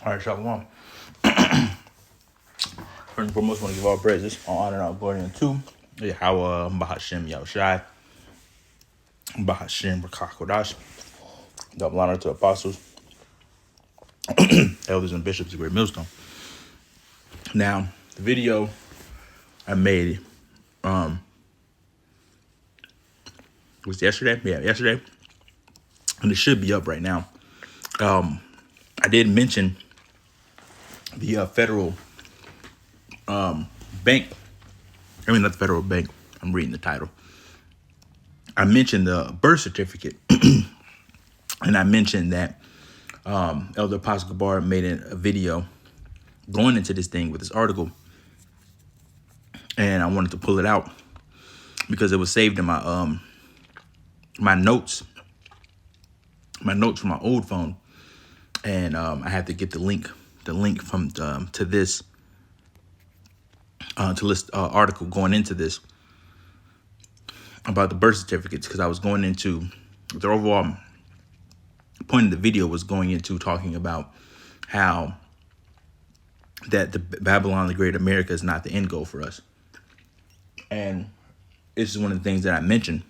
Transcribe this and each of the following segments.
All right, Shalom. First and foremost, I want to give all praises, all honor, and all glory unto Yahweh, Bahashem, Yahushai, Bahashem, Bakakodash. Double honor to apostles, elders, and bishops of Great Millstone. Now, the video I made was yesterday. Yeah, yesterday. And it should be up right now. I did mention the federal bank. I mean, not the federal bank. I'm reading the title. I mentioned the birth certificate. And I mentioned that Elder Apostle Gabar made a video going into this thing with this article. And I wanted to pull it out because it was saved in my my notes from my old phone. And I had to get the link from to this to list article going into this about the birth certificates, because I was going into the overall point of the video was going into talking about how that the Babylon the Great America is not the end goal for us. And this is one of the things that I mentioned.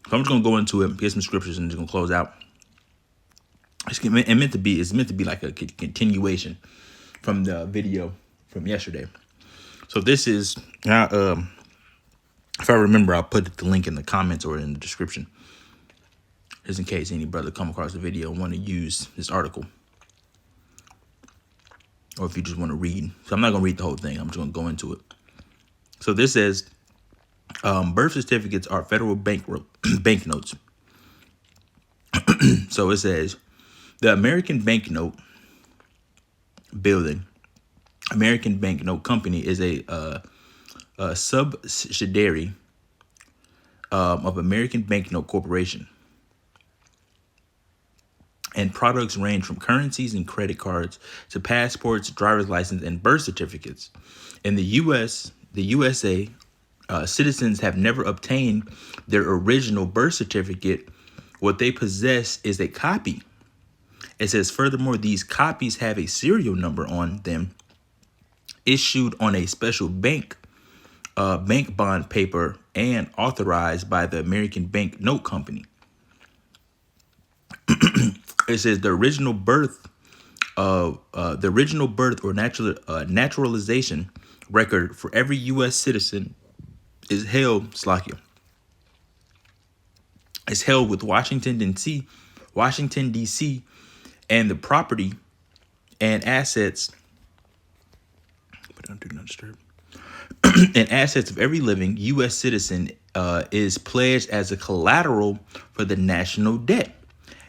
So I'm just gonna go into it, get some scriptures, and just gonna close out. It's meant to be like a continuation from the video from yesterday. So this is if I remember, I'll put the link in the comments or in the description, just in case any brother come across the video and want to use this article, or if you just want to read. So I'm not gonna read the whole thing. I'm just gonna go into it. So this says, birth certificates are federal banknotes. So it says, the American Banknote Building, American Banknote Company is a subsidiary of American Banknote Corporation. And products range from currencies and credit cards to passports, driver's license, and birth certificates. In the USA, citizens have never obtained their original birth certificate. What they possess is a copy. It says, furthermore, these copies have a serial number on them issued on a special bank bond paper and authorized by the American Banknote Company. It says the original birth or naturalization record for every U.S. citizen is held with Washington D.C. and the property and assets. But don't do not disturb. And assets of every living U.S. citizen is pledged as a collateral for the national debt.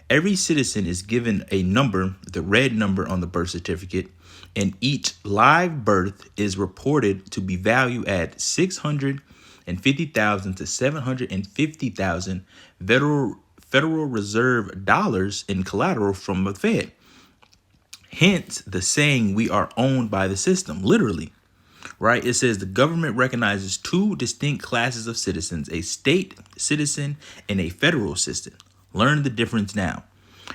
Every citizen is given a number, the red number on the birth certificate, and each live birth is reported to be valued at $650,000 to $750,000 Federal Reserve dollars in collateral from the Fed. Hence the saying, we are owned by the system, literally. Right? It says the government recognizes two distinct classes of citizens, a state citizen and a federal citizen. Learn the difference now.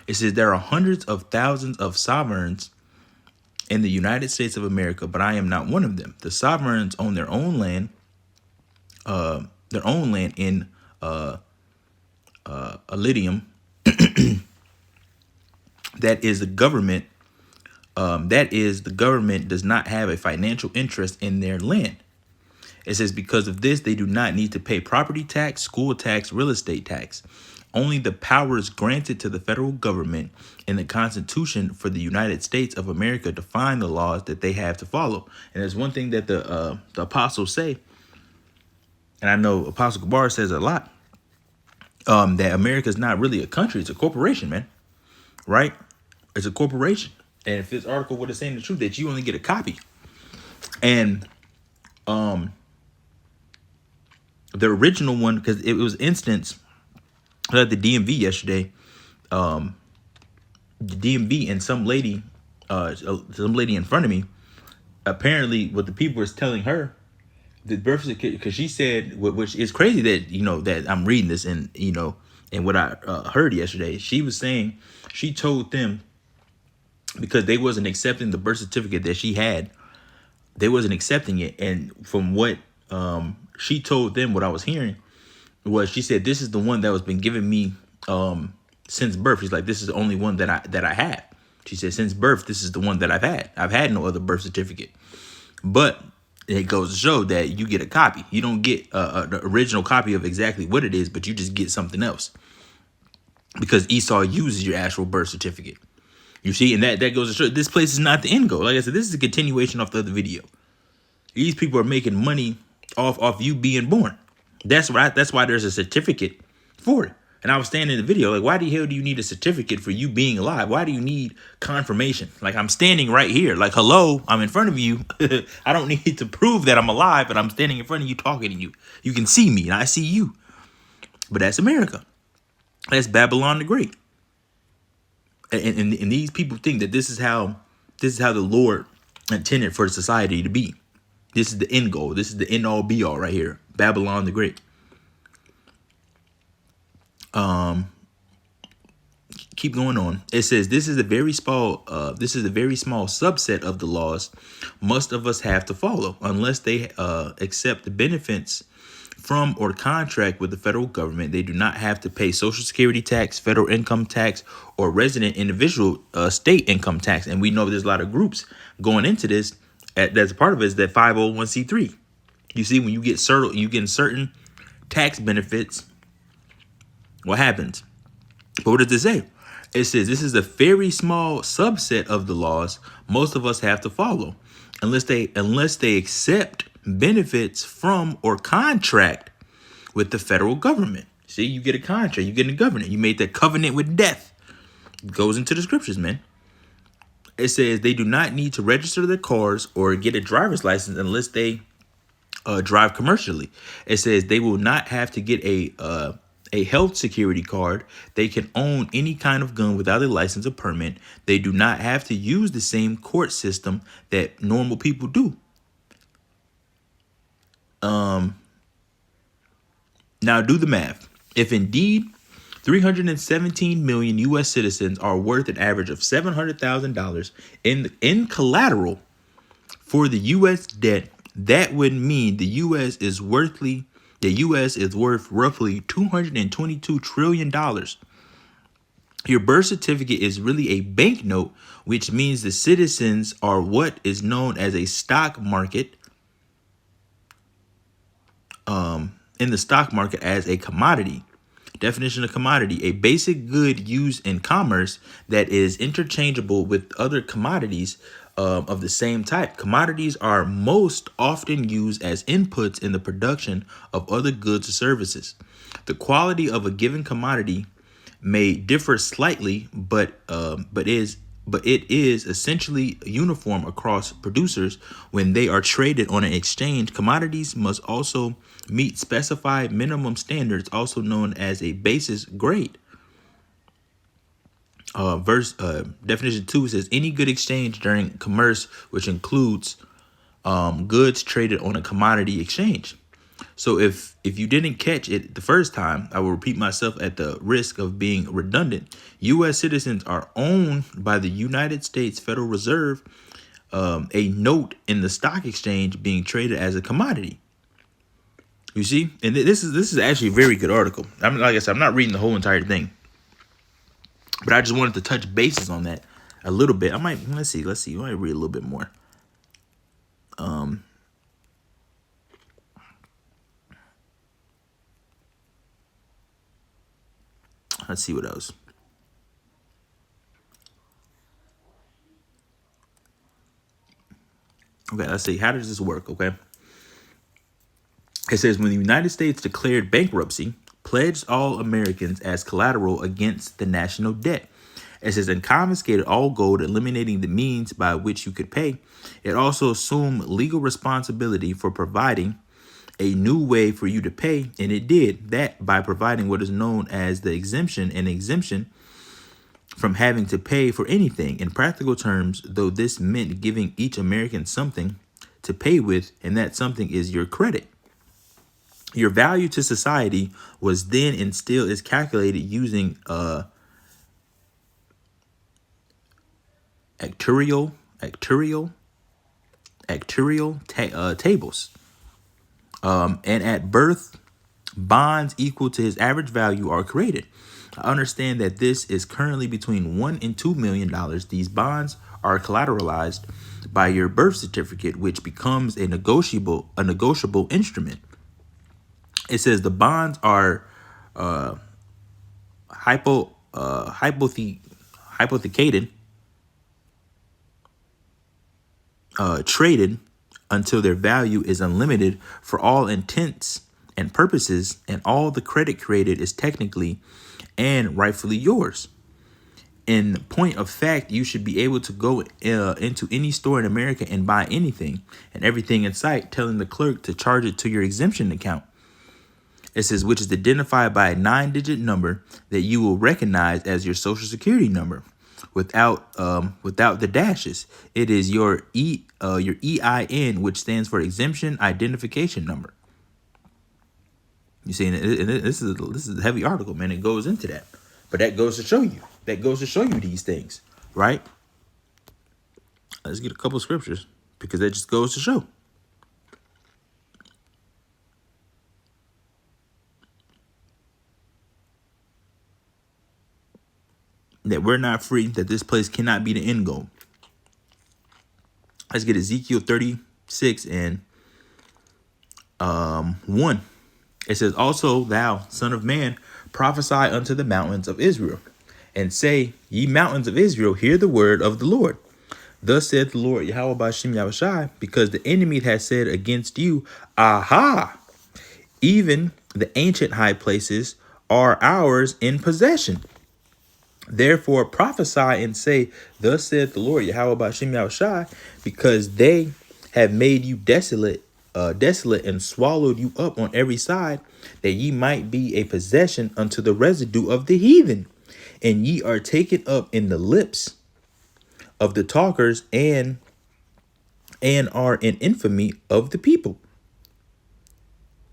It says there are hundreds of thousands of sovereigns in the United States of America, but I am not one of them. The sovereigns own their own land in Ilidium. That is the government. The government does not have a financial interest in their land. It says because of this, they do not need to pay property tax, school tax, real estate tax. Only the powers granted to the federal government in the Constitution for the United States of America define the laws that they have to follow. And there's one thing that the apostles say, and I know Apostle Gabar says a lot, that America is not really a country; it's a corporation, man. Right? It's a corporation. And if this article would have said the truth, that you only get a copy, and the original one, because it was instance at the DMV yesterday, the DMV, and some lady in front of me, apparently what the people was telling her, the birth certificate, because she said, which is crazy that, that I'm reading this and, and what I heard yesterday, she was saying, she told them because they wasn't accepting the birth certificate that she had. They wasn't accepting it. And from what she told them, what I was hearing was, she said, this is the one that was been giving me since birth. She's like, this is the only one that I had. She said, since birth, this is the one that I've had. I've had no other birth certificate. But it goes to show that you get a copy. You don't get the original copy of exactly what it is, but you just get something else, because Esau uses your actual birth certificate. You see, and that goes to show this place is not the end goal. Like I said, this is a continuation off the other video. These people are making money off you being born. That's why there's a certificate for it. And I was standing in the video like, why the hell do you need a certificate for you being alive? Why do you need confirmation? Like, I'm standing right here. Like, hello, I'm in front of you. I don't need to prove that I'm alive, but I'm standing in front of you talking to you. You can see me and I see you. But that's America. That's Babylon the Great. And these people think that this is how the Lord intended for society to be. This is the end goal. This is the end all be all right here. Babylon the Great. Keep going on. It says this is a very small subset of the laws most of us have to follow, unless they accept the benefits from or contract with the federal government. They do not have to pay Social Security tax, federal income tax, or resident individual state income tax. And we know there's a lot of groups going into this. That's a part of it is that 501c3. You see, when you get certain tax benefits, what happens? But what does it say? It says this is a very small subset of the laws most of us have to follow, unless they accept benefits from or contract with the federal government. See, you get a contract, you get a covenant. You made that covenant with death. It goes into the scriptures, man. It says they do not need to register their cars or get a driver's license unless they drive commercially. It says they will not have to get a health security card. They can own any kind of gun without a license or permit. They do not have to use the same court system that normal people do. Now do the math. If indeed 317 million U.S. citizens are worth an average of $700,000 in collateral for the U.S. debt, that would mean the U.S. is worth roughly $222 trillion. Your birth certificate is really a banknote, which means the citizens are what is known as a stock market. In the stock market as a commodity. Definition of commodity: a basic good used in commerce that is interchangeable with other commodities of the same type. Commodities are most often used as inputs in the production of other goods or services. The quality of a given commodity may differ slightly, but it is essentially uniform across producers when they are traded on an exchange. Commodities must also meet specified minimum standards, also known as a basis grade. Definition 2 says any good exchange during commerce, which includes goods traded on a commodity exchange. So if you didn't catch it the first time, I will repeat myself at the risk of being redundant. U.S. citizens are owned by the United States Federal Reserve, a note in the stock exchange being traded as a commodity. You see, and this is actually a very good article. Like I said, I'm not reading the whole entire thing, but I just wanted to touch bases on that a little bit. Let's see. I might read a little bit more. Let's see what else. Okay, let's see. How does this work? Okay. It says when the United States declared bankruptcy, pledged all Americans as collateral against the national debt. It says and confiscated all gold, eliminating the means by which you could pay. It also assumed legal responsibility for providing a new way for you to pay, and it did that by providing what is known as the exemption from having to pay for anything. In practical terms, though, this meant giving each American something to pay with, and that something is your credit. Your value to society was then and still is calculated using actuarial, tables. And at birth, bonds equal to his average value are created. I understand that this is currently between $1 and $2 million. These bonds are collateralized by your birth certificate, which becomes a negotiable instrument. It says the bonds are hypothecated, traded until their value is unlimited for all intents and purposes, and all the credit created is technically and rightfully yours. In point of fact, you should be able to go into any store in America and buy anything and everything in sight, telling the clerk to charge it to your exemption account. It says, which is identified by a 9-digit number that you will recognize as your social security number, without the dashes. It is your EIN, which stands for exemption identification number. You see, and this is a heavy article, man. It goes into that, but that goes to show you. These things, right? Let's get a couple of scriptures, because that just goes to show. That we're not free, that this place cannot be the end goal. Let's get Ezekiel 36 and 1. It says, also thou, son of man, prophesy unto the mountains of Israel, and say, ye mountains of Israel, hear the word of the Lord. Thus saith the Lord Yahweh Ba'Shem Yahushai, because the enemy has said against you, aha, even the ancient high places are ours in possession. Therefore prophesy and say, thus saith the Lord Yahweh Ba'Shem Yahushai, because they have made you desolate and swallowed you up on every side, that ye might be a possession unto the residue of the heathen. And ye are taken up in the lips of the talkers, and are in infamy of the people.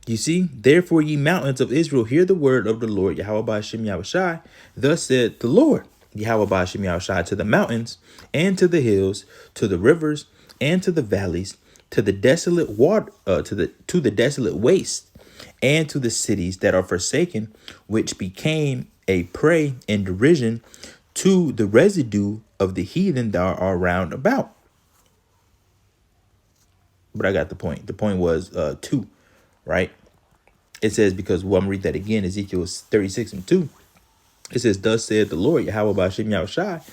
You see, therefore, ye mountains of Israel, hear the word of the Lord Yahweh Ba'Shem Yahushai. Thus said the Lord Yahweh Ba'Shem Yahushai to the mountains and to the hills, to the rivers and to the valleys, to the desolate water, to the desolate waste, and to the cities that are forsaken, which became a prey and derision to the residue of the heathen that are round about. But I got the point. The point was 2, right? It says, because, well, I'm going to read that again, Ezekiel 36 and 2. It says, thus said the Lord Yahweh Ba'Shem Yahushai,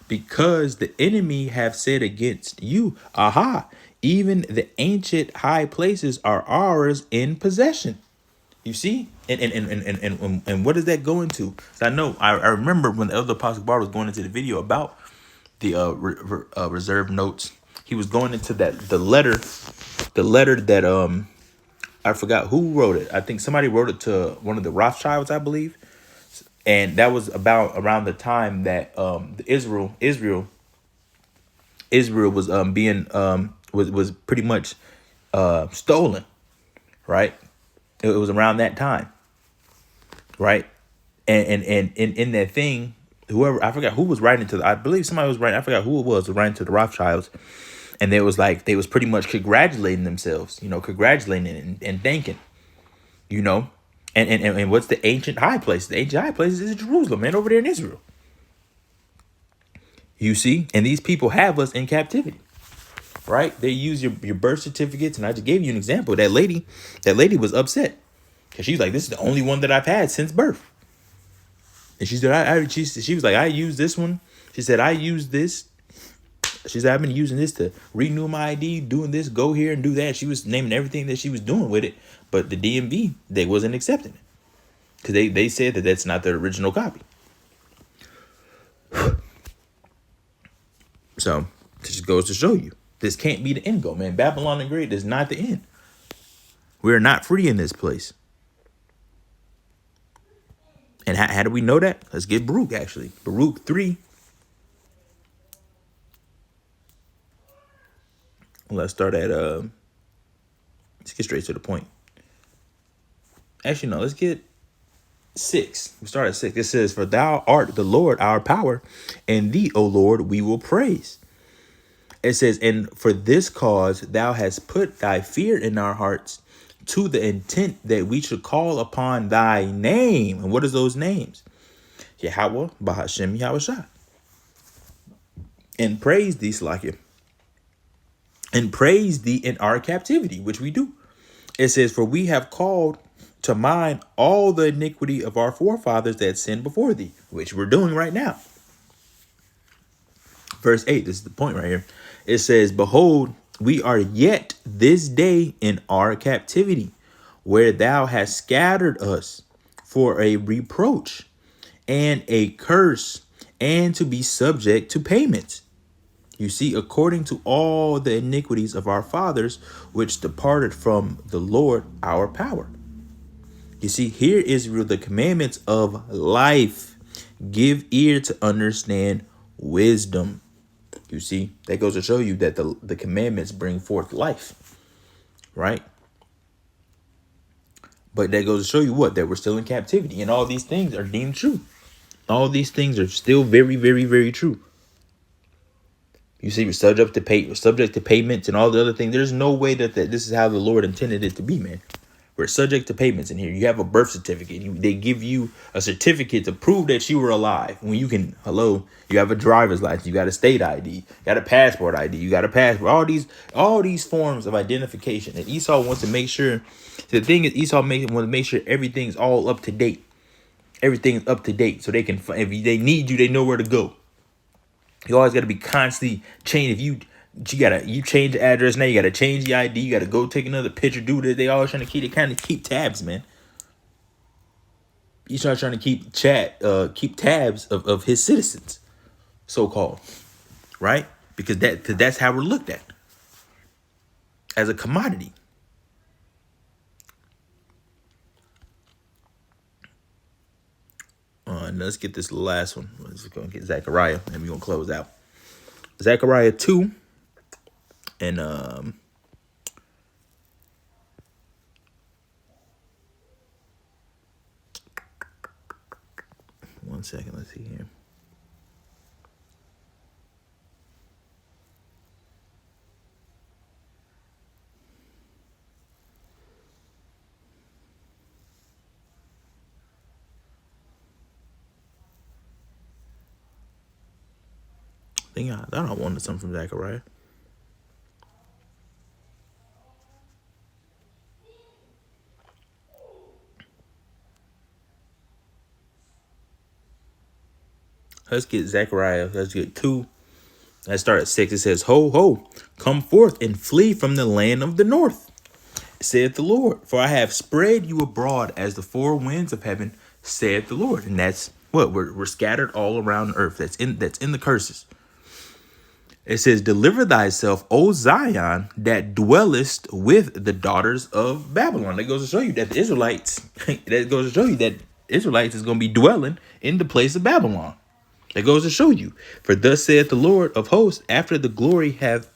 because the enemy have said against you, aha, even the ancient high places are ours in possession. You see? And what does that go into? So I remember when the elder Apostle Bar was going into the video about the reserve notes, he was going into the letter that I forgot who wrote it. I think somebody wrote it to one of the Rothschilds, I believe. And that was around the time that Israel was being was pretty much stolen, right? It was around that time, right? And in that thing, whoever, I forgot who was writing to I believe somebody was writing, I forgot who it was writing to the Rothschilds, and they was pretty much congratulating themselves, congratulating and thanking, and what's the ancient high place? The ancient high place is Jerusalem, man, over there in Israel. You see, and these people have us in captivity. Right? They use your birth certificates. And I just gave you an example. That lady was upset because she's like, this is the only one that I've had since birth. And she said, she was like, I use this one. She said, I use this. She said, I've been using this to renew my ID, doing this, go here and do that. She was naming everything that she was doing with it. But the DMV, they wasn't accepting it because they said that that's not their original copy. So it just goes to show you. This can't be the end goal, man. Babylon the Great is not the end. We're not free in this place. And how do we know that? Let's get Baruch, actually. Baruch 3. Let's start at, let's get straight to the point. Actually, no, let's get 6. We start at 6. It says, for thou art the Lord, our power, and thee, O Lord, we will praise. It says, and for this cause thou hast put thy fear in our hearts, to the intent that we should call upon thy name. And what is those names? Yahweh, Bahashem, Yahushua. And praise thee, Slakia. And praise thee in our captivity, which we do. It says, for we have called to mind all the iniquity of our forefathers that sinned before thee, which we're doing right now. Verse 8, this is the point right here. It says, behold, we are yet this day in our captivity, where thou hast scattered us for a reproach and a curse, and to be subject to payments. You see, according to all the iniquities of our fathers, which departed from the Lord our power. You see, hear Israel, the commandments of life. Give ear to understand wisdom. You see, that goes to show you that the commandments bring forth life, right? But that goes to show you what? That we're still in captivity, and all these things are deemed true. All these things are still very, very, very true. You see, we're subject to payments and all the other things. There's no way that this is how the Lord intended it to be, man. We're subject to payments in here. You have a birth certificate. They give you a certificate to prove that you were alive. When you can, you have a driver's license. You got a state ID. You got a passport ID. You got a passport. All these forms of identification. And Esau wants to make sure. The thing is, Esau wants to make sure everything's all up to date. Everything's up to date, so they can. If they need you, they know where to go. You always got to be constantly changing. If you change the address now, you got to change the ID. You got to go take another picture. Do this. They always trying to keep tabs, man. He's trying to keep tabs of his citizens, so called, right? Because that's how we're looked at, as a commodity. And let's get this last one. Let's go and get Zechariah, and we're gonna close out. Zechariah 2, and 1 second. Let's see here. I thought I wanted something from Zechariah. Let's get Zechariah. Let's get 2. Let's start at 6. It says, ho, ho, come forth and flee from the land of the north, saith the Lord. For I have spread you abroad as the four winds of heaven, saith the Lord. And that's what? We're scattered all around the earth. That's in the curses. It says, deliver thyself, O Zion, that dwellest with the daughters of Babylon. That goes to show you that the Israelites, that goes to show you that Israelites is going to be dwelling in the place of Babylon. That goes to show you. For thus saith the Lord of hosts, after the glory have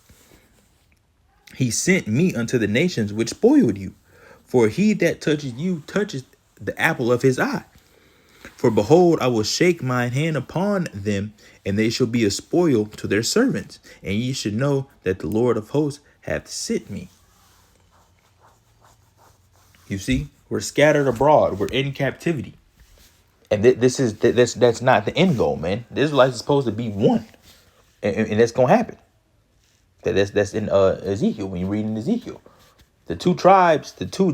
he sent me unto the nations which spoiled you. For he that touches you touches the apple of his eye. For behold, I will shake mine hand upon them, and they shall be a spoil to their servants. And ye should know that the Lord of hosts hath sent me. You see, we're scattered abroad. We're in captivity. And that's not the end goal, man. The Israelites is supposed to be one. And that's going to happen. That's in Ezekiel, when you're reading Ezekiel. The two tribes, the two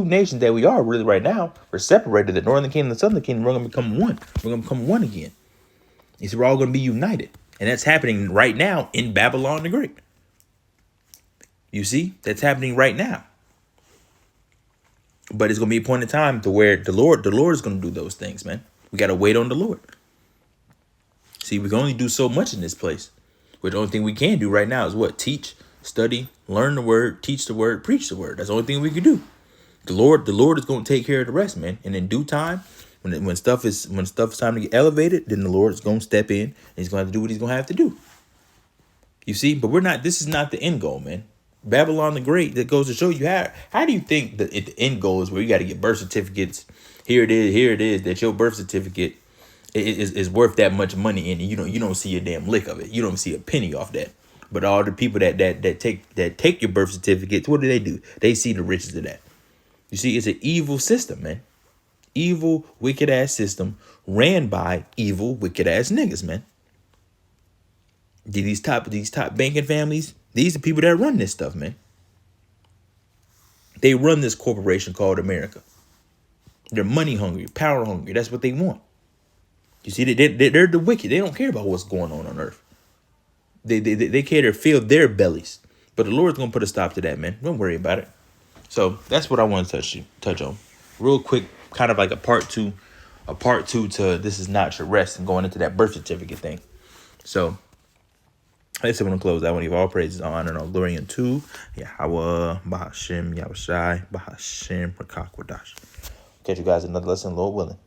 nations that we are really right now, we're separated. The northern kingdom and the southern kingdom, we're going to become one. We're going to become one again. You see, we're all going to be united. And that's happening right now in Babylon the Great. You see, that's happening right now. But it's going to be a point in time to where the Lord is going to do those things, man. We got to wait on the Lord. See, we can only do so much in this place. But the only thing we can do right now is what? Teach, study, learn the word, teach the word, preach the word. That's the only thing we can do. The Lord is going to take care of the rest, man. And in due time, when stuff is time to get elevated, then the Lord is going to step in and he's going to have to do what he's going to have to do. You see, but this is not the end goal, man. Babylon the Great, that goes to show you how do you think that the end goal is where you got to get birth certificates? Here it is, that your birth certificate is worth that much money, and you don't see a damn lick of it. You don't see a penny off that. But all the people that take your birth certificates, what do? They see the riches of that. You see, it's an evil system, man. Evil, wicked ass system ran by evil, wicked ass niggas, man. These top banking families, these are people that run this stuff, man. They run this corporation called America. They're money hungry, power hungry. That's what they want. You see, they're the wicked. They don't care about what's going on earth. They care to fill their bellies. But the Lord's gonna put a stop to that, man. Don't worry about it. So that's what I want to touch on. Real quick, kind of like a part two to This Is Not Your Rest, and going into that birth certificate thing. So I just want to close that one. Give all praises, honor, and all glory unto Yahweh, Bahashem, Yahushai, Bahashem, Rakakwadash. Catch you guys another lesson, Lord willing.